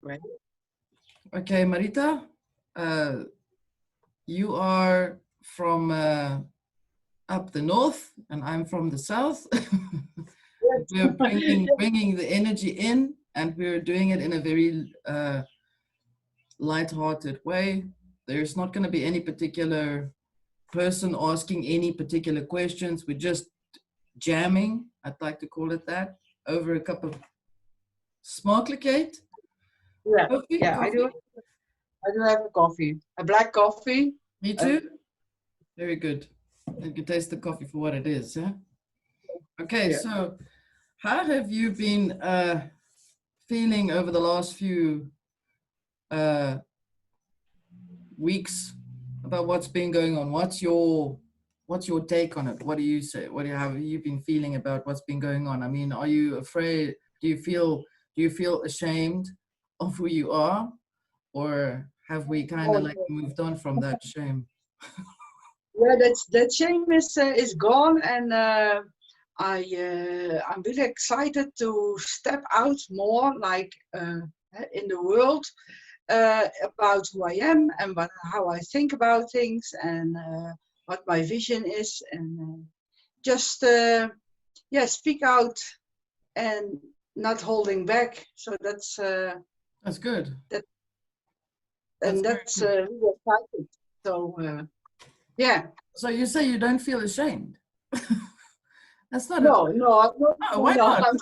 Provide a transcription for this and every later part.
Great. Okay, Marita, you are from up the north, and I'm from the south. We're bringing the energy in, and we're doing it in a very light-hearted way. There's not going to be any particular person asking any particular questions. We're just jamming, I'd like to call it that, over a cup of smakelijkheid. Yeah, Coffee? yeah, Coffee? I do have a coffee, a black coffee. Me too? Very good. You can taste the coffee for what it is, yeah? Okay, Yeah. so how have you been feeling over the last few weeks about what's been going on? What's your take on it? What do you say? Have you been feeling about what's been going on? I mean, are you afraid? Do you feel ashamed of who you are, or have we kind of like moved on from that shame? Yeah, that shame is gone, and I'm really excited to step out more, like in the world, about who I am and how I think about things, and what my vision is, and just speak out and not holding back. So that's good. Really exciting. So yeah. So you say you don't feel ashamed? That's not no. Why not?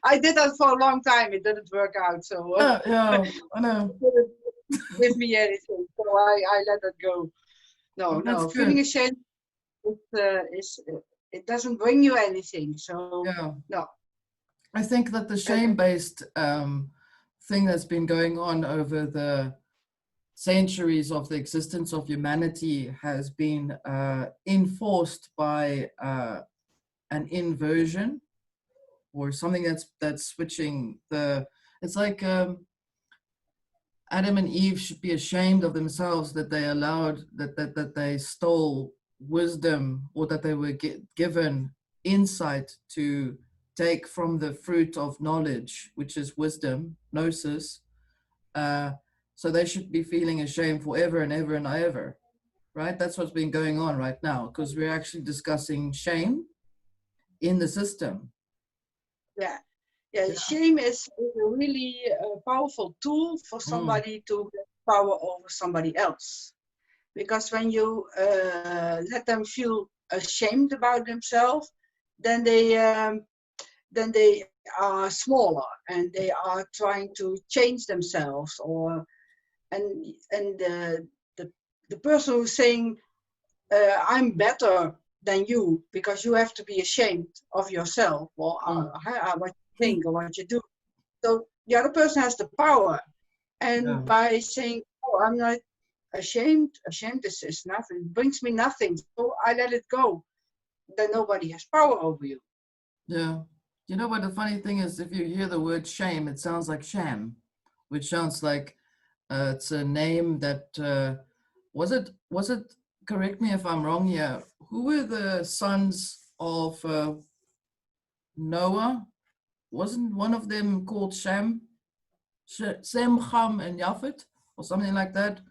I did that for a long time. It didn't work out. So yeah, I know. It didn't give me anything, so I let it go. No, good. Feeling ashamed it doesn't bring you anything. So yeah. No. I think that the shame-based thing that's been going on over the centuries of the existence of humanity has been enforced by an inversion, or something that's switching the. It's like Adam and Eve should be ashamed of themselves that they allowed that they stole wisdom, or that they were given insight to take from the fruit of knowledge, which is wisdom, gnosis. So they should be feeling ashamed forever and ever and ever, right? That's what's been going on right now, because we're actually discussing shame in the system. Yeah. Shame is a really powerful tool for somebody to get power over somebody else. Because when you let them feel ashamed about themselves, then they are smaller, and they are trying to change themselves, and the person who's saying I'm better than you because you have to be ashamed of yourself, or what you think or what you do. So the other person has the power, and by saying, "Oh, I'm not ashamed is nothing, it brings me nothing, so I let it go," then nobody has power over you. Yeah. You know what the funny thing is, if you hear the word shame, it sounds like sham, which sounds like it's a name that was it, correct me if I'm wrong here, who were the sons of Noah? Wasn't one of them called Shem, Cham and Japhet, or something like that,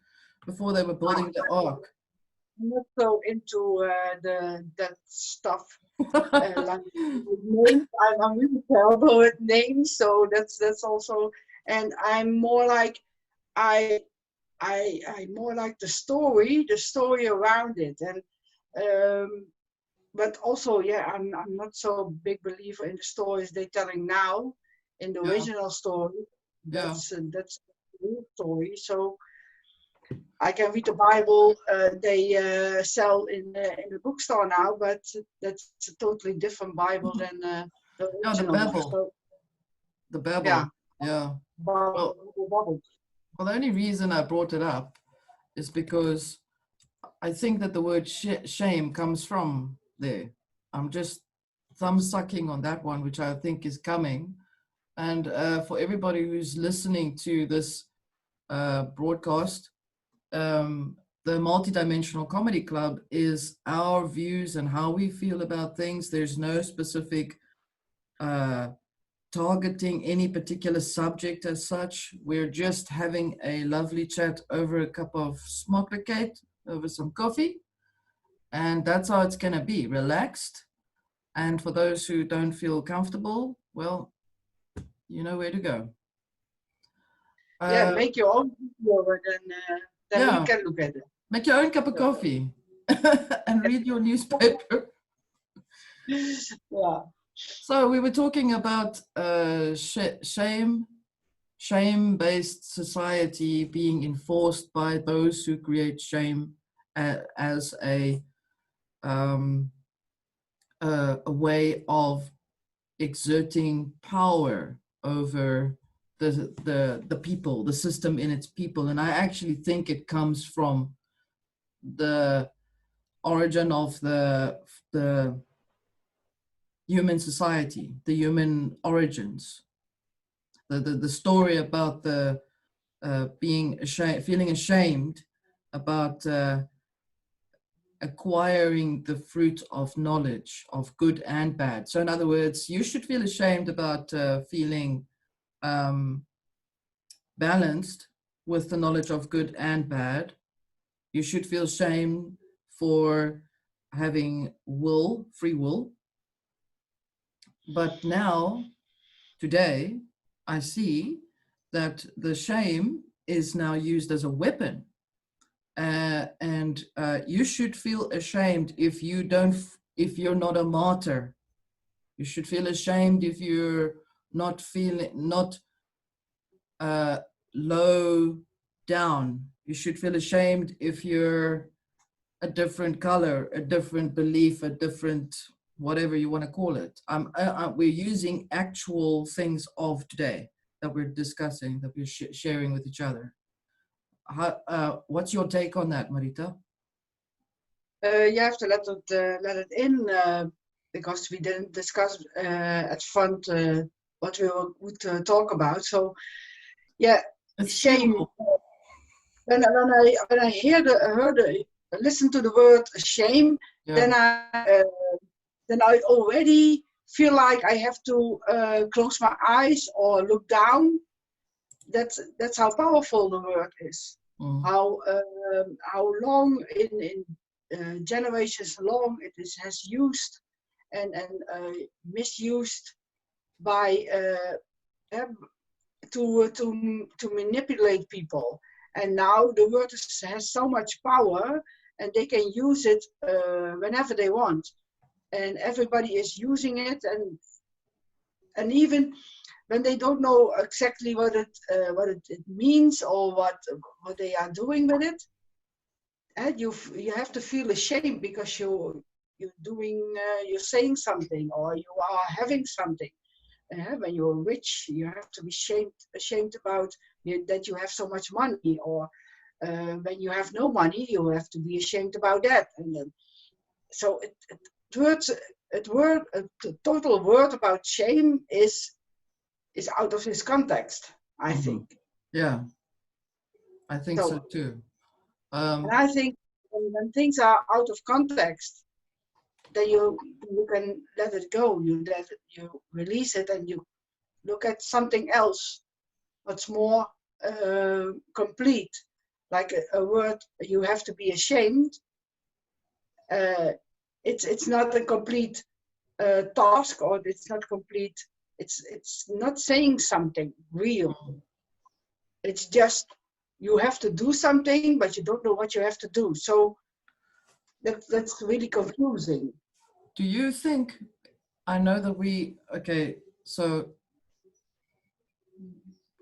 before they were building the ark? I'm not so into that stuff. Like names, I'm really terrible with names, so that's also. And I'm more like I more like the story around it, and but also, I'm not so big believer in the stories they're telling now. In the original story, that's a real story. So I can read the Bible. They sell in the bookstore now, but that's a totally different Bible than the original. The Bible. Yeah. Well, the only reason I brought it up is because I think that the word shame comes from there. I'm just thumb sucking on that one, which I think is coming. And for everybody who's listening to this broadcast, the Multidimensional Comedy Club is our views and how we feel about things. There's no specific targeting any particular subject as such. We're just having a lovely chat over a cup of Publicatie, over some coffee. And that's how it's going to be, relaxed. And for those who don't feel comfortable, well, you know where to go. Yeah, make your own video and then we can look at it. Make your own cup of coffee and read your newspaper. Yeah. So we were talking about shame-based society being enforced by those who create shame as a way of exerting power over the people, the system in its people. And I actually think it comes from the origin of the human society, the human origins, the story about the being ashamed, feeling ashamed about acquiring the fruit of knowledge of good and bad. So in other words, you should feel ashamed about feeling balanced with the knowledge of good and bad. You should feel shame for having will, free will. But now, today, I see that the shame is now used as a weapon. And you should feel ashamed if you're not a martyr. You should feel ashamed if you're not low down. You should feel ashamed if you're a different color, a different belief, a different whatever you want to call it. We're using actual things of today that we're discussing, that we're sharing with each other. What's your take on that, Marita? You have to let it in because we didn't discuss at front what we would talk about. So, yeah, it's shame. When I listen to the word shame, yeah. Then I already feel like I have to close my eyes or look down. That's how powerful the word is. Mm. How long in generations long it has used and misused by to manipulate people. And now the word has so much power, and they can use it whenever they want. And everybody is using it, and even when they don't know exactly what it means or what they are doing with it, and you have to feel ashamed because you're saying something or you are having something. When you're rich, you have to be ashamed about that you have so much money, or when you have no money, you have to be ashamed about that. And then, so a total word about shame is out of this context, I think. Yeah, I think so too. And I think when things are out of context, then you can let it go. You release it, and you look at something else, what's more complete. Like a word, you have to be ashamed. It's not a complete task, or it's not complete. It's not saying something real. It's just you have to do something, but you don't know what you have to do. So that's really confusing. Do you think? I know that so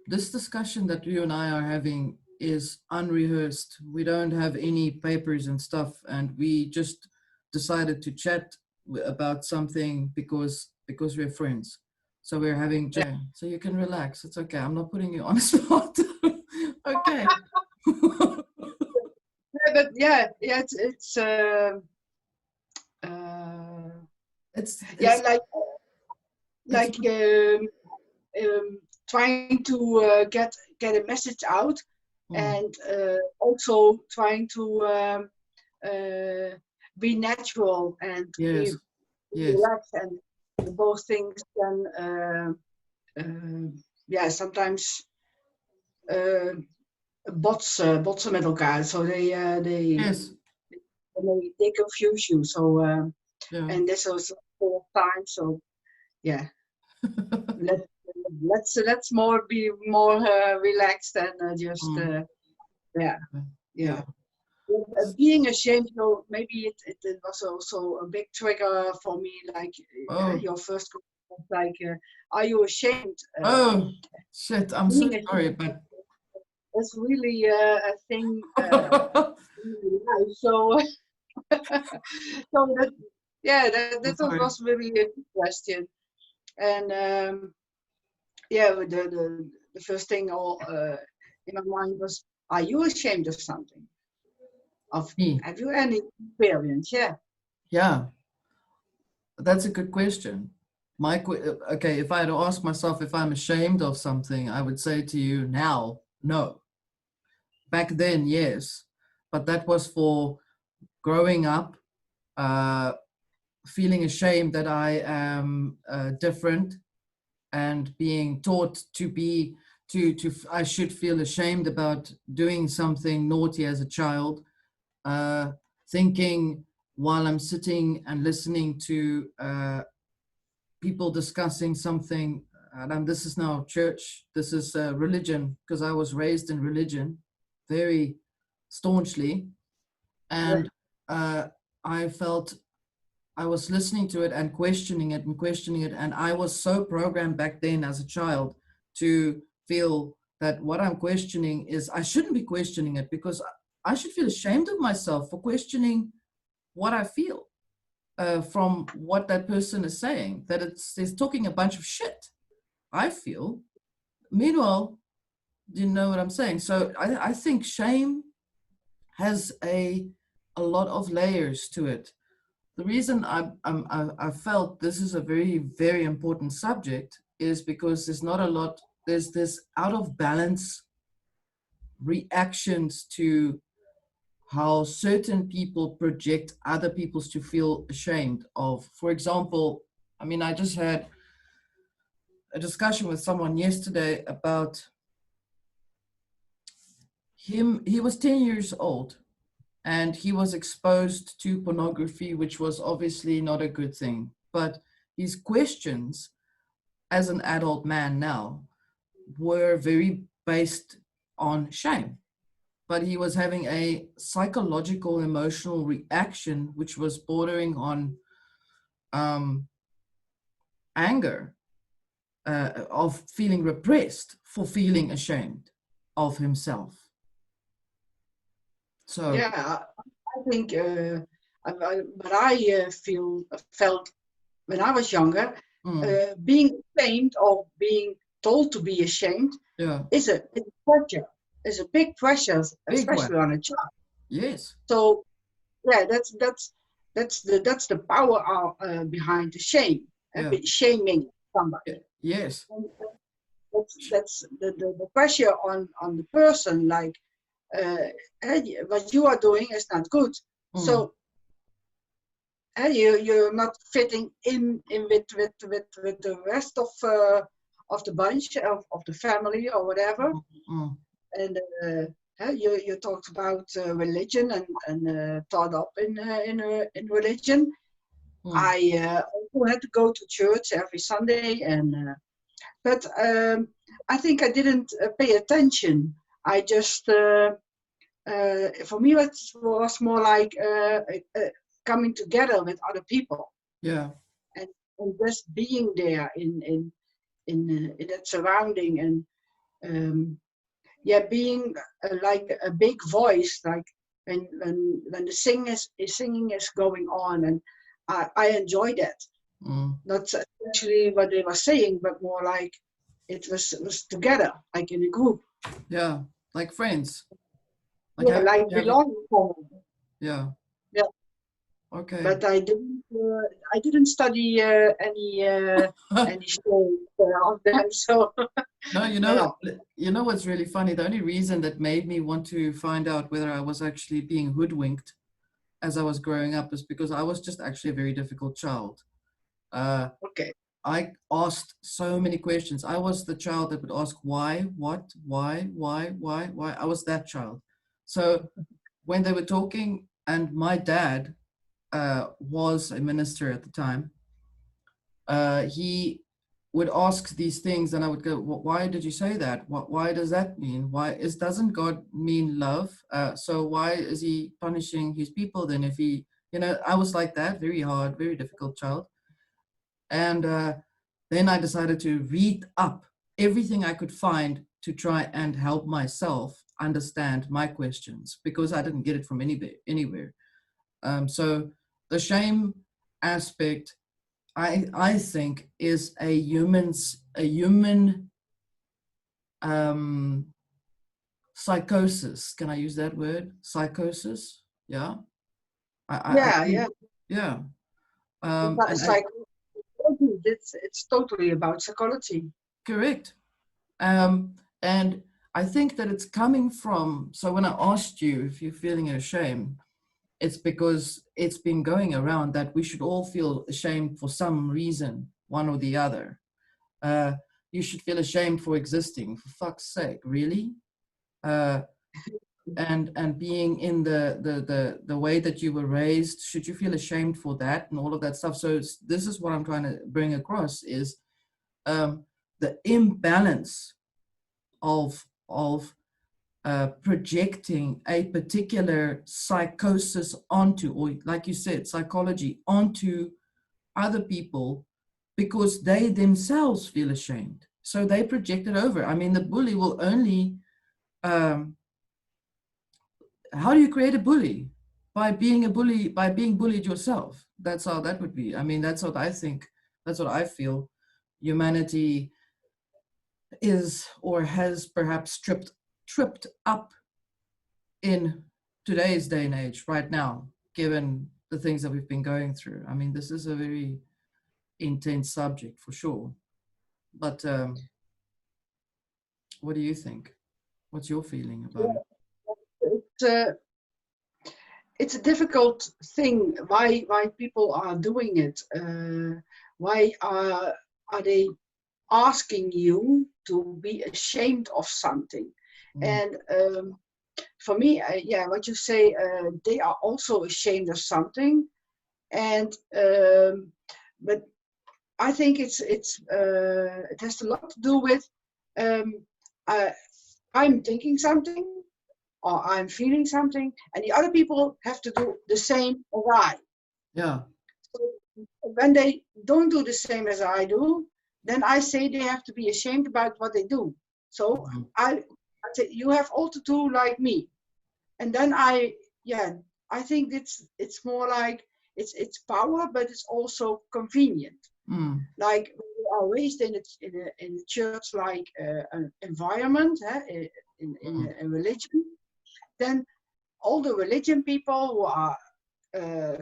this discussion that you and I are having is unrehearsed. We don't have any papers and stuff, and we just decided to chat about something because we're friends. So we're having jam. So you can relax. It's okay. I'm not putting you on the spot. Okay. But like trying to get a message out, and also trying to be natural and be relaxed, and both things can ja, sometimes botsen met elkaar. So Yes. they confuse you. So Yeah. and this was all time. So yeah, let's more be more relaxed and just yeah. Being ashamed, so maybe it was also a big trigger for me. Like your first question was like, are you ashamed? Oh shit! I'm so Being sorry, ashamed but is really a thing in my life. So, so that yeah, that was really a good question. And yeah, the first thing all in my mind was, are you ashamed of something? me. Have you any experience? Yeah. Yeah, that's a good question. Okay, if I had to ask myself if I'm ashamed of something, I would say to you now, no. Back then, yes, but that was for growing up, feeling ashamed that I am different, and being taught to be I should feel ashamed about doing something naughty as a child, thinking while I'm sitting and listening to people discussing something, and this is now church, this is religion, because I was raised in religion very staunchly, and I felt I was listening to it and questioning it and questioning it. And I was so programmed back then as a child to feel that what I'm questioning is, I shouldn't be questioning it, because I should feel ashamed of myself for questioning what I feel from what that person is saying, that it's talking a bunch of shit, I feel. Meanwhile, do you know what I'm saying? So I think shame has a lot of layers to it. The reason I felt this is a very, very important subject is because there's this out of balance reactions to how certain people project other people's to feel ashamed of. For example, I mean, I just had a discussion with someone yesterday about him. He was 10 years old and he was exposed to pornography, which was obviously not a good thing. But his questions as an adult man now were very based on shame. But he was having a psychological, emotional reaction, which was bordering on anger, of feeling repressed for feeling ashamed of himself. So yeah, I think what I felt when I was younger, being ashamed or being told to be ashamed is a pressure, is a big pressure, especially on a child. Yes. So yeah, that's the power behind the shame, shaming somebody. Yes. And that's the pressure on the person, like hey, what you are doing is not good. So you're not fitting in with the rest of the bunch of the family or whatever. And you talked about religion and taught up in religion. I also had to go to church every Sunday, but I think I didn't pay attention. I just for me it was more like coming together with other people. Yeah. And just being there in that surrounding, and being like a big voice, like when the singing is going on, and I enjoy that. Not actually what they were saying, but more like it was together, like in a group. Yeah, like friends. Like belonging. Yeah. Yeah. Okay. But I didn't study any stories of them. So no, you know what's really funny? The only reason that made me want to find out whether I was actually being hoodwinked as I was growing up is because I was just actually a very difficult child. Okay. I asked so many questions. I was the child that would ask why, what, why. I was that child. So when they were talking, and my dad was a minister at the time, he would ask these things, and I would go, why did you say that? Why does that mean? Doesn't God mean love? So why is he punishing his people then? If he, I was like that, very hard, very difficult child. And then I decided to read up everything I could find to try and help myself understand my questions, because I didn't get it from anywhere. So the shame aspect, I think, is a human psychosis. Can I use that word? Psychosis? Yeah. Yeah. It's totally about psychology. Correct. And I think that it's coming from, so when I asked you if you're feeling ashamed, it's because it's been going around that we should all feel ashamed for some reason, one or the other. You should feel ashamed for existing, for fuck's sake, really? And being in the way that you were raised, should you feel ashamed for that and all of that stuff? So this is what I'm trying to bring across is the imbalance of projecting a particular psychosis onto, or like you said, psychology onto other people because they themselves feel ashamed. So they project it over. I mean, the bully will only, how do you create a bully? By being bullied yourself. That's how that would be. I mean, that's what I think. That's what I feel. Humanity is or has perhaps tripped up in today's day and age right now, given the things that we've been going through. I mean, this is a very intense subject for sure. But what do you think? What's your feeling about it? It's a difficult thing. Why people are doing it? Why are they asking you to be ashamed of something? And for me, what you say, they are also ashamed of something, and but I think it has a lot to do with I'm thinking something, or I'm feeling something, and the other people have to do the same as I. Yeah. So when they don't do the same as I do, then I say they have to be ashamed about what they do. So I say you have all to do like me, and then I think it's more like it's power, but it's also convenient. Like when you are raised in a church like an environment, in a religion, then all the religion people who are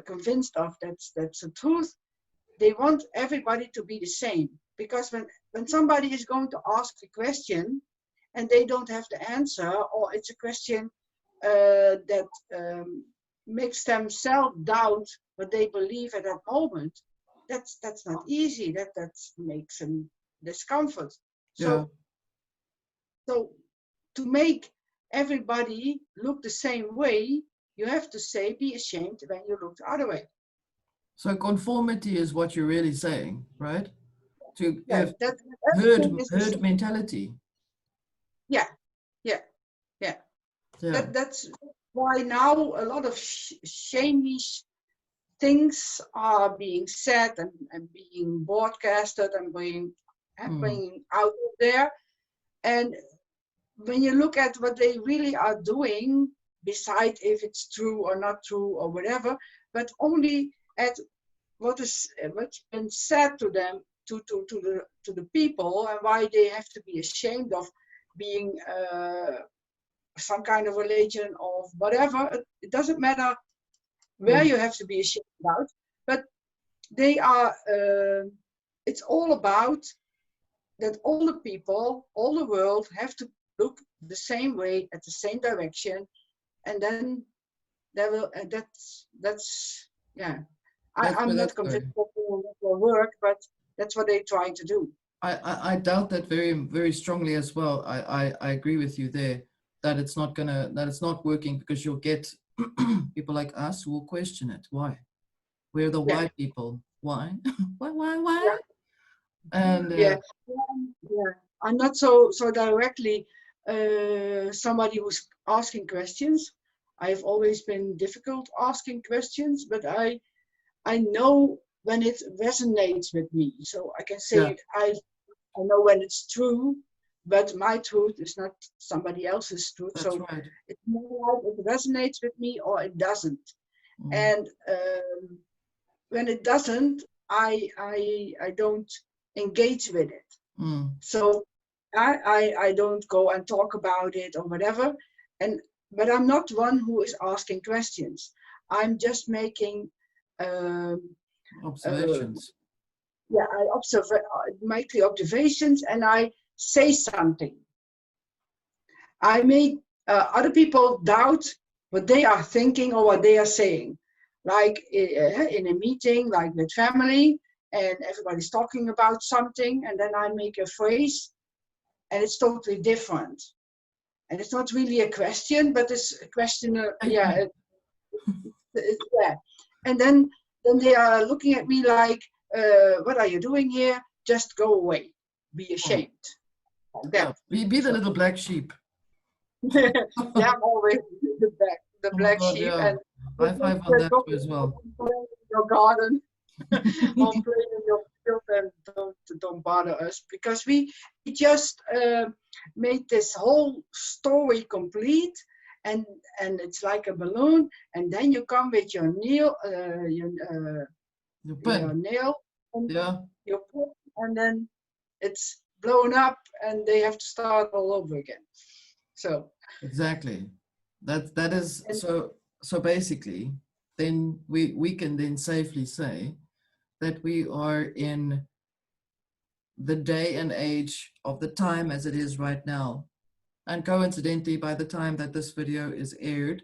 convinced of that's the truth, they want everybody to be the same. Because when somebody is going to ask a question and they don't have the answer, or it's a question that makes them self-doubt what they believe at that moment, that's not easy. That makes them discomfort. So to make everybody look the same way, you have to say be ashamed when you look the other way. So conformity is what you're really saying, right? To have that herd mentality. Yeah. That's why now a lot of shameish things are being said and being broadcasted and being happening out there. And when you look at what they really are doing, beside if it's true or not true or whatever, but only at what's been said to them, to the people, and why they have to be ashamed of being some kind of religion or whatever. It doesn't matter where you have to be ashamed about, but they are. It's all about that all the people, all the world have to look the same way at the same direction, and then there will. I'm not convinced that it will work, but That's what they're trying to do. I doubt that very strongly as well. I agree with you there that it's not working, because you'll get people like us who will question it. Why? We're the Yeah. white people. Why? Why? Yeah. And Yeah. Yeah. I'm not so directly somebody who's asking questions. I've always been difficult asking questions, but I know when it resonates with me. So I can say yeah, it. I know when it's true, but my truth is not somebody else's truth. that's So right. it's more like it resonates with me or it doesn't. Mm. And when it doesn't, I don't engage with it. Mm. So I don't go and talk about it or whatever. But I'm not one who is asking questions. I'm just making Observations. yeah, I make the observations and I say something. I make other people doubt what they are thinking or what they are saying. Like in a meeting, like with family, and everybody's talking about something, and then I make a phrase, and it's totally different. And it's not really a question, but it's a question. Yeah, yeah. And then they are looking at me like, "What are you doing here? Just go away. Be ashamed." Like that. Yeah. Be the little black sheep. Yeah, I'm always the Oh my black God, sheep, yeah. and High five on that too as well. your garden, or play in your field, and don't bother us, because we just made this whole story complete, and it's like a balloon, and then you come with your nail, Your your pen. nail, and Yeah, your pin, and then it's blown up, and they have to start all over again. So. exactly. That is And so basically, then we can then safely say that we are in the day and age of the time as it is right now. And coincidentally, by the time that this video is aired,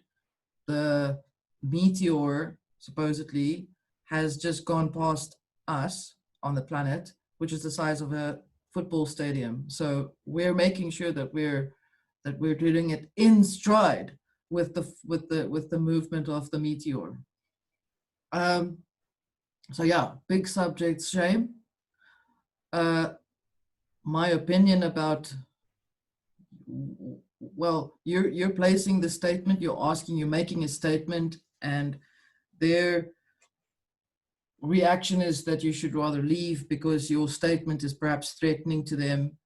the meteor supposedly has just gone past us on the planet, which is the size of a football stadium. So we're making sure that we're doing it in stride with the movement of the meteor. So yeah, big subject, shame. My opinion about, well, you're placing the statement, you're making a statement, and their reaction is that you should rather leave because your statement is perhaps threatening to them.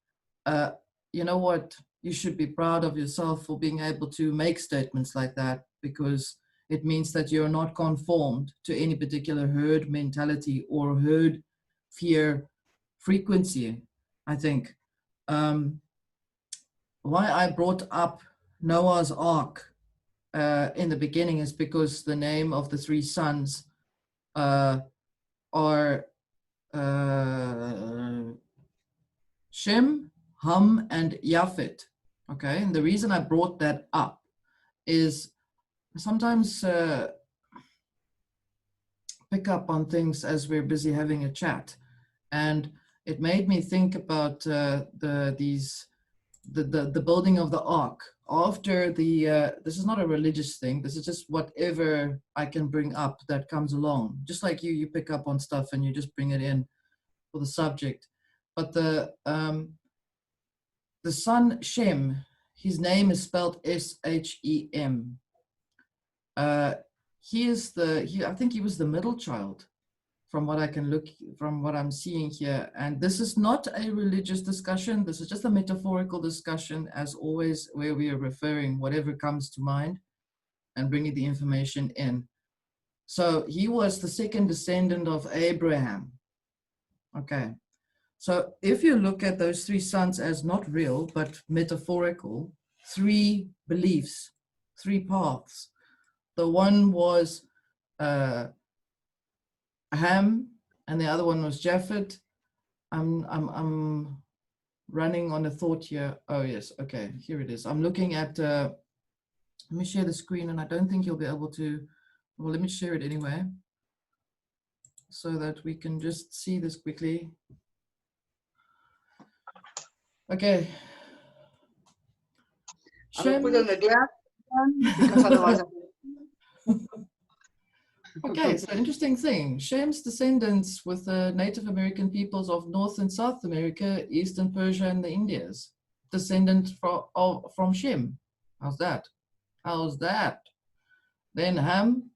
You know what? You should be proud of yourself for being able to make statements like that, because it means that you're not conformed to any particular herd mentality or herd fear frequency, I think. Why I brought up Noah's Ark in the beginning is because the name of the three sons are Shem, Ham, and Yafet. Okay, and the reason I brought that up is sometimes pick up on things as we're busy having a chat, and it made me think about the building of the ark after the this is not a religious thing, this is just whatever I can bring up that comes along, just like you pick up on stuff and you just bring it in for the subject. But the son Shem, his name is spelled Shem. I think he was the middle child, from what I'm seeing here. And this is not a religious discussion. This is just a metaphorical discussion, as always, where we are referring whatever comes to mind and bringing the information in. So he was the second descendant of Abraham. Okay. So if you look at those three sons as not real, but metaphorical, three beliefs, three paths. The one was Ham, and the other one was Japhet. I'm running on a thought here. Oh yes, okay, here it is. I'm looking at, let me share the screen, and I don't think you'll be able to, well, let me share it anyway. so that we can just see this quickly. Okay. I will put on the glass because otherwise Okay, so interesting thing. Shem's descendants with the Native American peoples of North and South America, Eastern Persia, and the Indias. Descendant from Shem. How's that? How's that? Then Ham,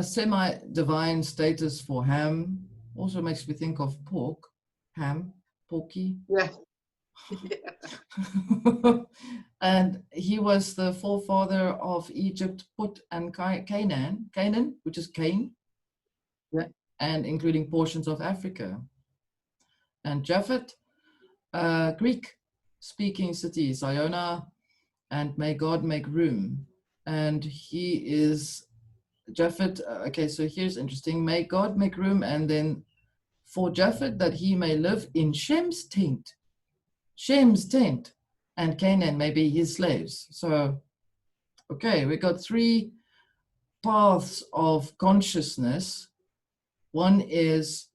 semi-divine status for Ham. Also makes me think of pork. Ham, porky. Yeah. And he was the forefather of Egypt, Put, and Canaan, which is Cain, yeah, and including portions of Africa. And Japhet, Greek-speaking city, Ziona, and may God make room. And he is Japhet. Okay, so here's interesting. May God make room, and then for Japhet that he may live in Shem's tent. Shem's tent, and Canaan may be his slaves. So, okay, we got three paths of consciousness. One is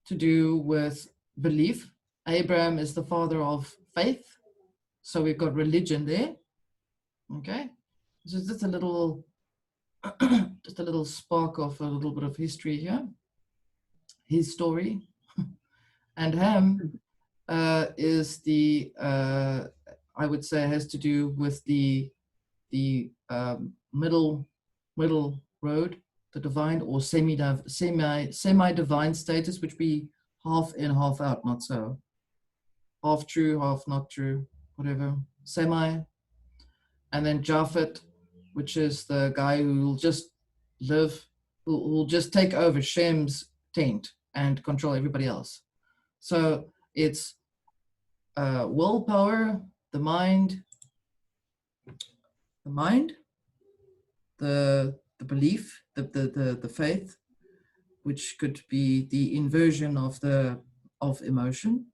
to do with belief. Abraham is the father of faith. So we've got religion there. Okay, so just a little, just a little spark of a little bit of history here. His story. And Ham is the, I would say, has to do with the middle road, the divine or semi-divine status, which be half in, half out, not so. Half true, half not true, whatever. Semi. And then Japhet, which is the guy who will just live, who will just take over Shem's tent and control everybody else. So it's willpower, the mind, the belief, the faith, which could be the inversion of emotion,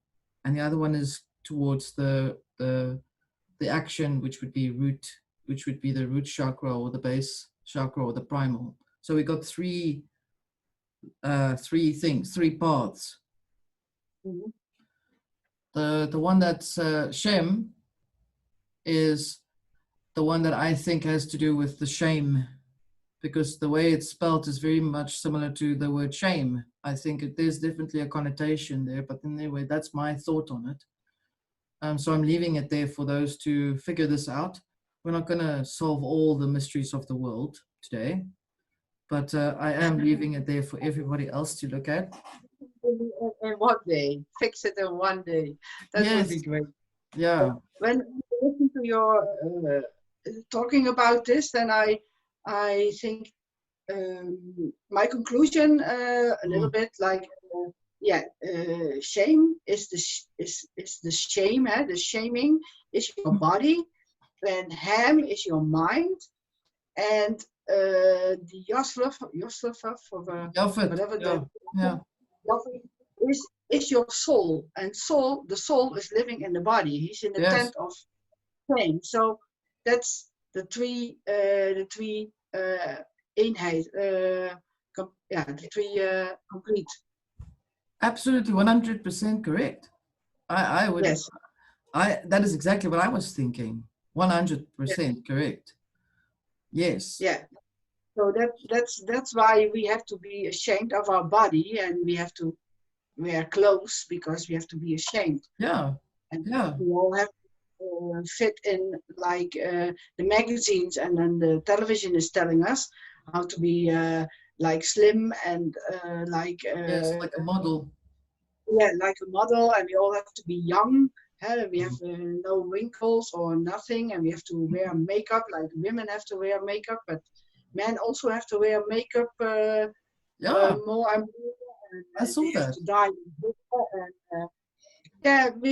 and the other one is towards the action, which would be the root chakra or the base chakra or the primal. So we got three things, three paths. Mm-hmm. The one that's Shem is the one that I think has to do with the shame, because the way it's spelled is very much similar to the word shame. I think there's definitely a connotation there, but anyway, that's my thought on it. So I'm leaving it there for those to figure this out. We're not going to solve all the mysteries of the world today, but I am leaving it there for everybody else to look at. In one day, fix it in one day. That would be great. Yeah. When I listen to your talking about this, then I think my conclusion a little bit like shame is the shame, the shaming is your body, and ham is your mind, and the Yoslaf or whatever is your soul, and the soul is living in the body. He's in the tent of shame. So that's the three eenheid, the three complete. Absolutely, 100% correct. I would. Yes. That is exactly what I was thinking. 100% correct. Yes. Yeah. So that's why we have to be ashamed of our body, and we have to wear clothes because we have to be ashamed. Yeah. And we all have to fit in like the magazines, and then the television is telling us how to be like slim and like a model. Yeah, like a model, and we all have to be young. We have no wrinkles or nothing, and we have to wear makeup. Like women have to wear makeup, but men also have to wear makeup more and more. And I saw that. have to dye and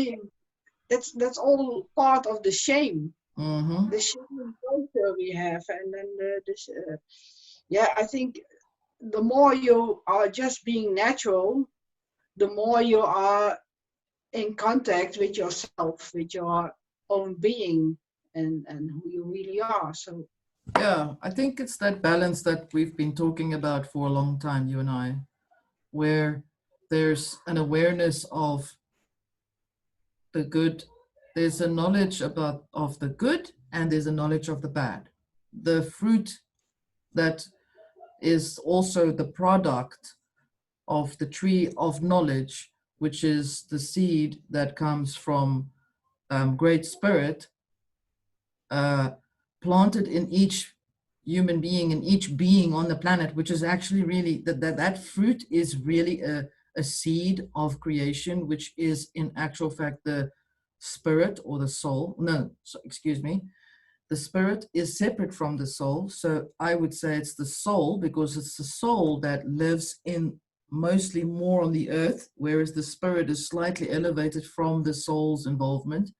that's all part of the shame. Mm-hmm. The shame culture we have, and then I think the more you are just being natural, the more you are in contact with yourself, with your own being, and who you really are. So yeah, I think it's that balance that we've been talking about for a long time, you and I. where there's an awareness of the good. There's a knowledge of the good, and there's a knowledge of the bad. The fruit that is also the product of the tree of knowledge, which is the seed that comes from Great Spirit, planted in each human being, in each being on the planet, which is actually really, that fruit is really a seed of creation, which is in actual fact the spirit or the soul. No, so, excuse me. The spirit is separate from the soul. So I would say it's the soul, because it's the soul that lives in mostly more on the earth, whereas the spirit is slightly elevated from the soul's involvement.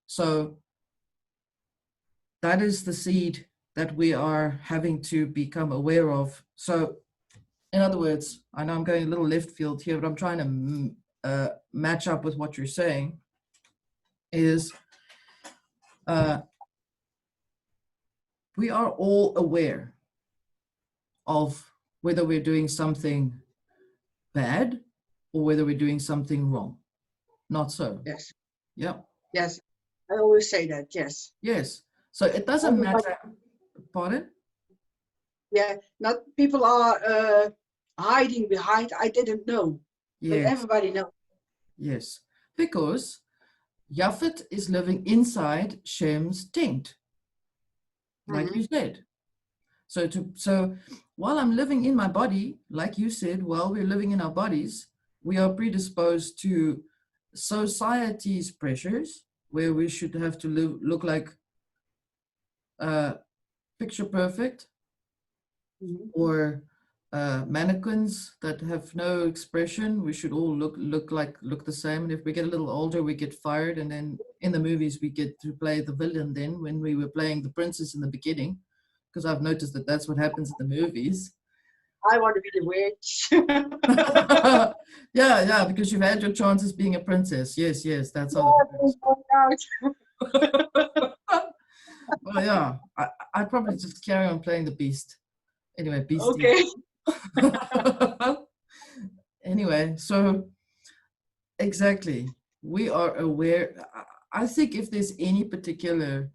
So that is the seed that we are having to become aware of. So in other words, I know I'm going a little left field here, but I'm trying to match up with what you're saying, is we are all aware of whether we're doing something bad or whether we're doing something wrong. Not so? Yes. Yeah. Yes. I always say that. Yes. Yes. So it doesn't matter. Pardon? Yeah. Not people are hiding behind. I didn't know. Yes. But everybody knows. Yes. Because Japhet is living inside Shem's tent, like you said. So while I'm living in my body, like you said, while we're living in our bodies, we are predisposed to society's pressures, where we should have to look like picture perfect, or mannequins that have no expression. We should all look the same. And if we get a little older, we get fired, and then in the movies we get to play the villain. Then when we were playing the princess in the beginning, because I've noticed that that's what happens in the movies. I want to be the witch. Yeah, because you've had your chances being a princess. Yes, that's all. Well, yeah, I'd probably just carry on playing the beast. Anyway, beastie. Okay. Anyway, so exactly, we are aware. I think if there's any particular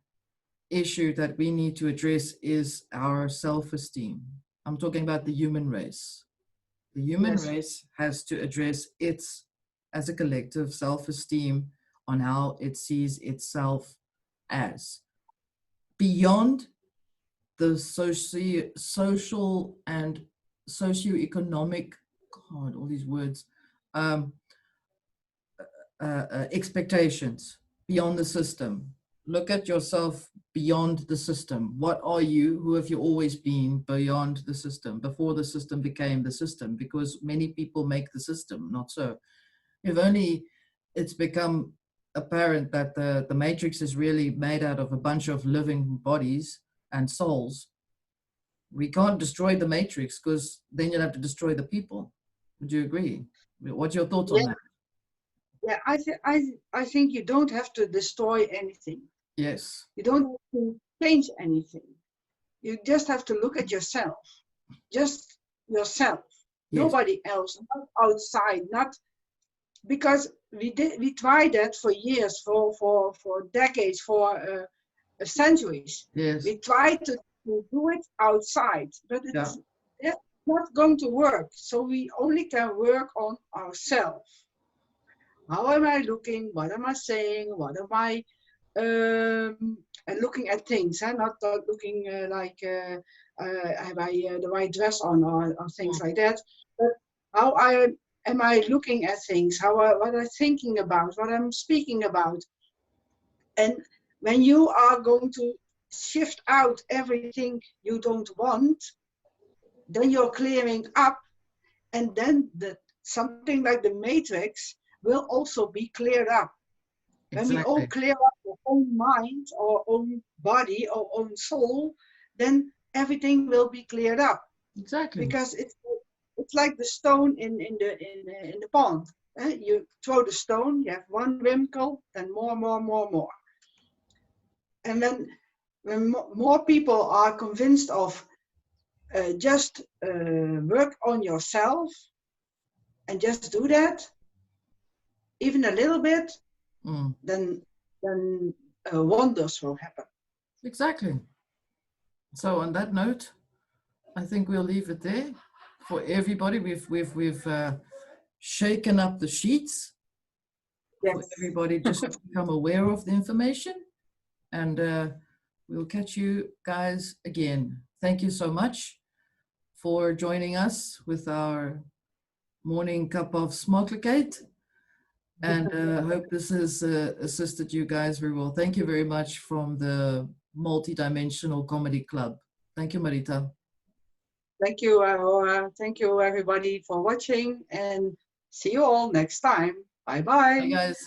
issue that we need to address is our self-esteem. I'm talking about the human race. The human race has to address its, as a collective, self-esteem on how it sees itself as. Beyond the social and socioeconomic, God, all these words, expectations, beyond the system. Look at yourself beyond the system. What are you? Who have you always been beyond the system, before the system became the system? Because many people make the system, not so. If only it's become apparent that the matrix is really made out of a bunch of living bodies and souls, we can't destroy the matrix, because then you'll have to destroy the people. Would you agree? What's your thoughts on that? Yeah, I think you don't have to destroy anything. Yes. You don't have to change anything. You just have to look at yourself. Just yourself. Yes. Nobody else, not outside, not because we tried that for years, for decades, for centuries. Yes. We tried to do it outside, but it's not going to work. So we only can work on ourselves. How am I looking? What am I saying? What am I and looking at things? Not looking like have I the right dress on or things like that. But how am I looking at things? What I'm thinking about? What I'm speaking about? And when you are going to shift out everything you don't want, then you're clearing up, and then something like the matrix will also be cleared up. Exactly. When we all clear up our own mind, our own body, our own soul, then everything will be cleared up. Exactly. Because it's like the stone in the pond. You throw the stone, you have one wrinkle, then more. And when more people are convinced of just work on yourself and just do that, even a little bit, then wonders will happen. Exactly. So on that note, I think we'll leave it there for everybody. We've shaken up the sheets for everybody just to become aware of the information, and we'll catch you guys again. Thank you so much for joining us with our morning cup of smakelijkheid, and I hope this has assisted you guys very well. Thank you very much from the Multidimensional Comedy Club. Thank you, Marita. Thank you, Aurora. Thank you, everybody, for watching, and see you all next time. Bye-bye. Bye, guys.